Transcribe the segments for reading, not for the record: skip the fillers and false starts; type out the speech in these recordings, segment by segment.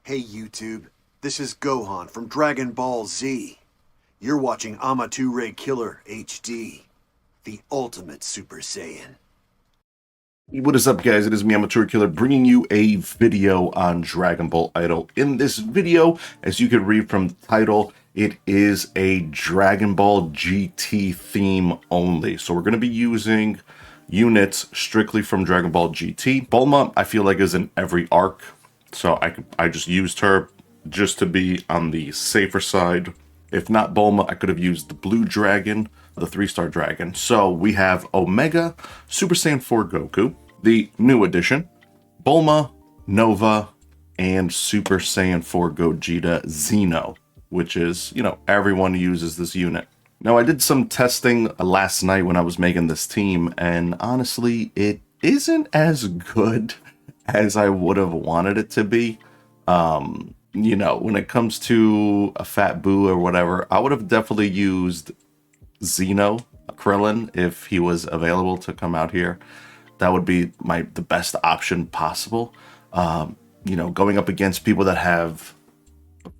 Hey YouTube, this is Gohan from Dragon Ball Z. You're watching AmatureKiLLerHD, the ultimate Super Saiyan. What is up, guys? It is me, AmatureKiLLer, bringing you a video on Dragon Ball Idol. In this video, as you can read from the title, it is a Dragon Ball GT theme only. So we're going to be using units strictly from Dragon Ball GT. Bulma, I feel like, is in every arc, so I just used her just to be on the safer side. If not Bulma, I could have used the Blue Dragon, the 3-star dragon. So we have Omega, Super Saiyan 4 Goku, the new edition, Bulma, Nova, and Super Saiyan 4 Gogeta Xeno, which is, everyone uses this unit. Now, I did some testing last night when I was making this team, and honestly, it isn't as good as I would have wanted it to be. When it comes to a Fat Boo or whatever, I would have definitely used Xeno, Krillin, if he was available to come out here. That would be the best option possible. Going up against people that have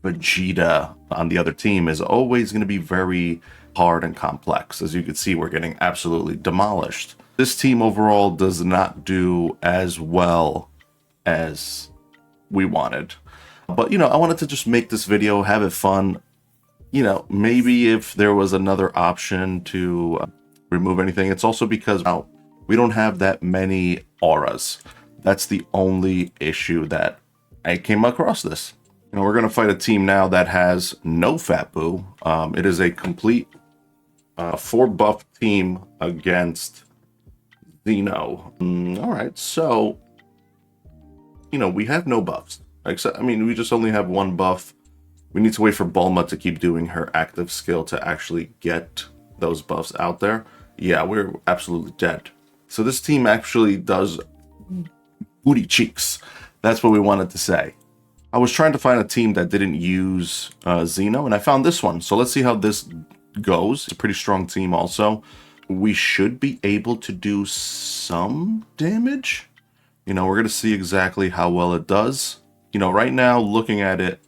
Vegeta on the other team is always going to be very hard and complex. As you can see, we're getting absolutely demolished. This team overall does not do as well as we wanted. But, I wanted to just make this video, have it fun. Maybe if there was another option to remove anything. It's also because we don't have that many auras. That's the only issue that I came across this. We're going to fight a team now that has no Fat Boo. It is a complete 4-buff team against Xeno. All right, so, we have no buffs. Except, we just only have one buff. We need to wait for Bulma to keep doing her active skill to actually get those buffs out there. Yeah, we're absolutely dead. So this team actually does booty cheeks. That's what we wanted to say. I was trying to find a team that didn't use Xeno, and I found this one. So let's see how this goes. It's a pretty strong team also. We should be able to do some damage. We're going to see exactly how well it does. Right now, looking at it,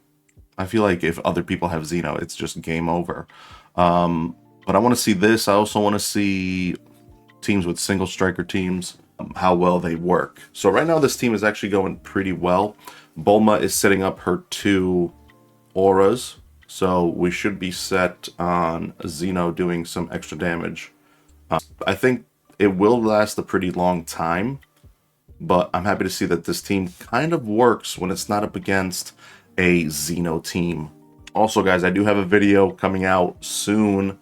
I feel like if other people have Xeno, it's just game over. But I want to see this. I also want to see teams with single striker teams, how well they work. So right now, this team is actually going pretty well. Bulma is setting up her 2 auras. So we should be set on Xeno doing some extra damage. I think it will last a pretty long time. But I'm happy to see that this team kind of works when it's not up against a Xeno team. Also, guys, I do have a video coming out soon.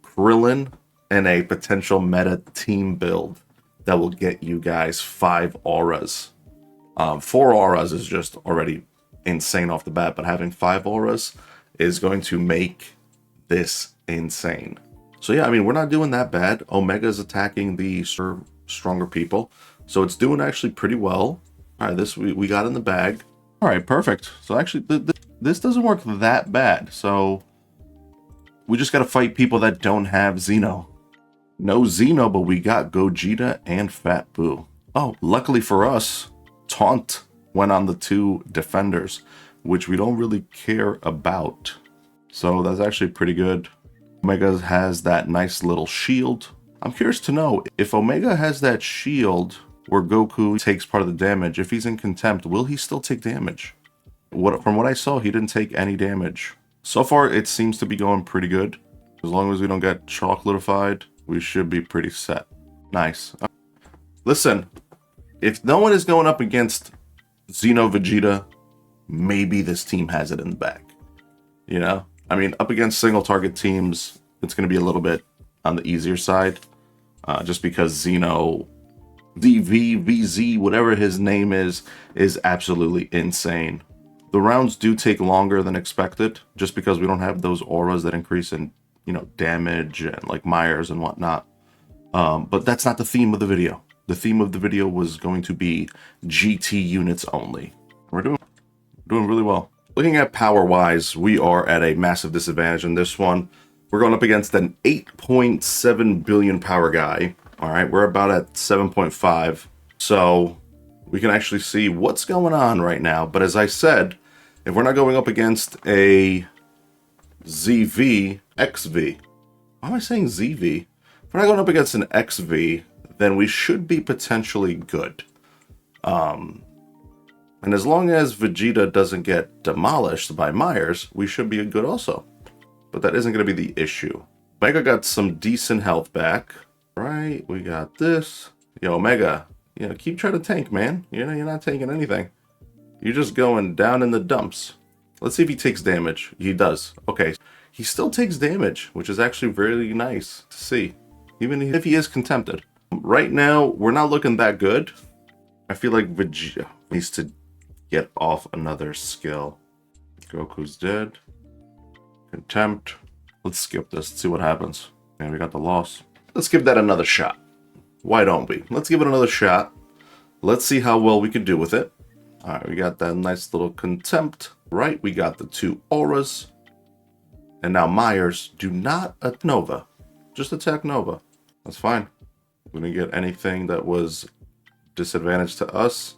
Krillin and a potential meta team build that will get you guys 5 auras. 4 auras is just already insane off the bat, but having 5 auras is going to make this insane. So yeah, we're not doing that bad. Omega's attacking the stronger people. So it's doing actually pretty well. All right, this we got in the bag. All right, perfect. So actually, this doesn't work that bad. So we just got to fight people that don't have Xeno. No Xeno, but we got Gogeta and Fat Boo. Oh, luckily for us, Taunt went on the 2 defenders, which we don't really care about. So that's actually pretty good. Omega has that nice little shield. I'm curious to know, if Omega has that shield where Goku takes part of the damage, if he's in contempt, will he still take damage? From what I saw, he didn't take any damage. So far, it seems to be going pretty good. As long as we don't get chocolatified, we should be pretty set. Nice. Listen, if no one is going up against Xeno Vegeta, maybe this team has it in the bag. Up against single target teams, it's going to be a little bit on the easier side. Just because Xeno, VZ, whatever his name is absolutely insane. The rounds do take longer than expected, just because we don't have those auras that increase in, damage and like Myers and whatnot. But that's not the theme of the video. The theme of the video was going to be GT units only. We're doing really well. Looking at power-wise, we are at a massive disadvantage in this one. We're going up against an 8.7 billion power guy. All right, we're about at 7.5. So we can actually see what's going on right now. But as I said, If we're not going up against a ZV, XV, why am I saying ZV? If we're not going up against an XV, then we should be potentially good. And as long as Vegeta doesn't get demolished by Myers, we should be good also. But that isn't going to be the issue. Omega got some decent health back. Right, we got this. Yo, Omega, you know, keep trying to tank, man. You know, you're not tanking anything. You're just going down in the dumps. Let's see if he takes damage. He does. Okay, he still takes damage, which is actually really nice to see. Even if he is contempted. Right now, we're not looking that good. I feel like Vegeta needs to get off another skill. Goku's dead. Contempt. Let's skip this and see what happens. And we got the loss. Let's give that another shot. Why don't we? Let's give it another shot. Let's see how well we can do with it. Alright, we got that nice little contempt. Right, we got the 2 auras. And now Myers, do not attack Nova. Just attack Nova. That's fine. We didn't get anything that was disadvantage to us.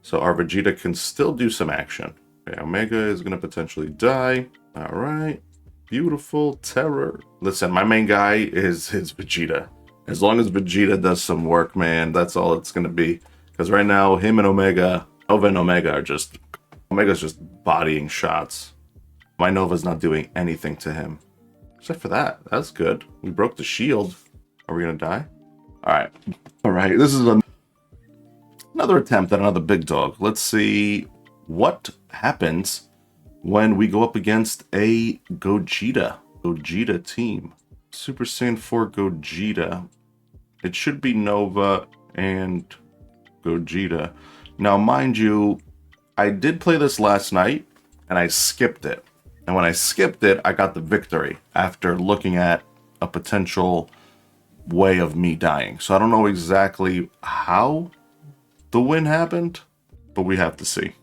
So our Vegeta can still do some action. Okay, Omega is going to potentially die. Alright. Beautiful. Terror. Listen, my main guy is Vegeta. As long as Vegeta does some work, man, that's all it's going to be. Because right now, him and Omega, Nova and Omega are just... Omega's just bodying shots. My Nova's not doing anything to him. Except for that. That's good. We broke the shield. Are we going to die? Alright. Alright, this is another attempt at another big dog. Let's see what happens when we go up against a Gogeta team. Super Saiyan 4 Gogeta. It should be Nova and Gogeta. Now, mind you, I did play this last night, and I skipped it. And when I skipped it, I got the victory after looking at a potential way of me dying. So I don't know exactly how the win happened, but we have to see.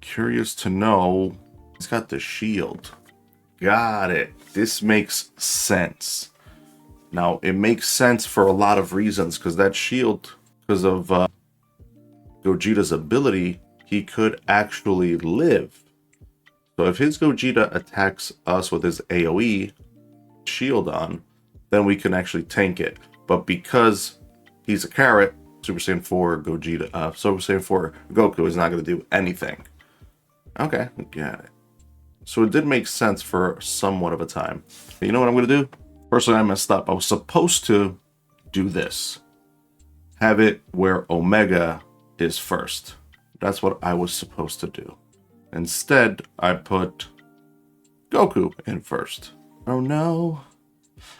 Curious to know. He's got the shield. Got it. This makes sense. Now, it makes sense for a lot of reasons, because that shield, because of Gogeta's ability, he could actually live. So if his Gogeta attacks us with his AoE shield on, then we can actually tank it. But because he's a carrot, Super Saiyan 4 Gogeta, Super Saiyan 4 Goku is not going to do anything. Okay, got it. So it did make sense for somewhat of a time. You know what I'm going to do? Personally, I messed up. I was supposed to do this. Have it where Omega is first. That's what I was supposed to do. Instead, I put Goku in first. Oh no.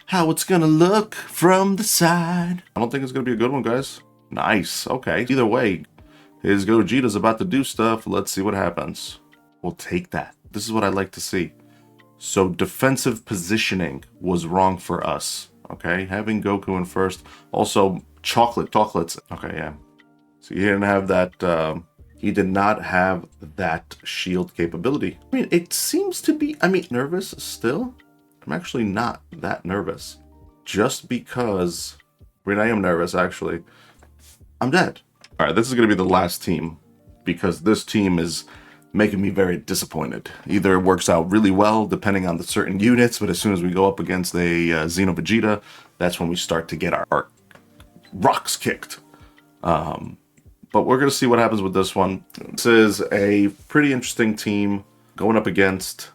How it's gonna look from the side. I don't think it's gonna be a good one, guys. Nice. Okay. Either way, his Gogeta's about to do stuff. Let's see what happens. We'll take that. This is what I like to see. So defensive positioning was wrong for us. Okay. Having Goku in first. Also, chocolates. Okay, yeah. So he didn't have that, he did not have that shield capability. I mean, it seems to be, nervous still. I'm actually not that nervous. Just because, I am nervous actually. I'm dead. All right, this is going to be the last team because this team is making me very disappointed. Either it works out really well depending on the certain units, but as soon as we go up against a Xeno Vegeta, that's when we start to get our rocks kicked. But we're going to see what happens with this one. This is a pretty interesting team going up against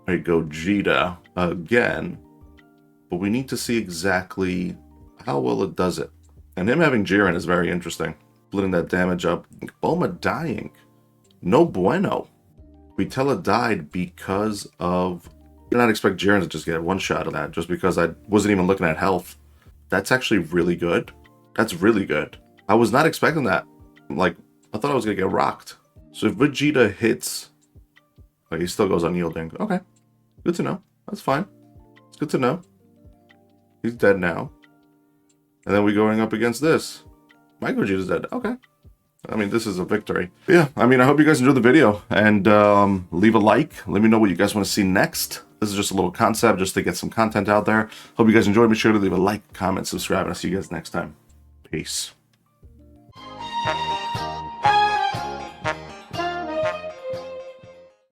a Gogeta again. But we need to see exactly how well it does it. And him having Jiren is very interesting. Splitting that damage up. Bulma dying. No bueno. Quintella died because of... I did not expect Jiren to just get one shot of that just because I wasn't even looking at health. That's actually really good. That's really good. I was not expecting that. Like, I thought I was going to get rocked. So if Vegeta hits... Like, he still goes unyielding. Okay. Good to know. That's fine. It's good to know. He's dead now. And then we're going up against this. My Gogeta's dead. Okay. I mean, this is a victory. But yeah, I hope you guys enjoyed the video. And leave a like. Let me know what you guys want to see next. This is just a little concept just to get some content out there. Hope you guys enjoyed. Make sure to leave a like, comment, subscribe, and I'll see you guys next time. Peace.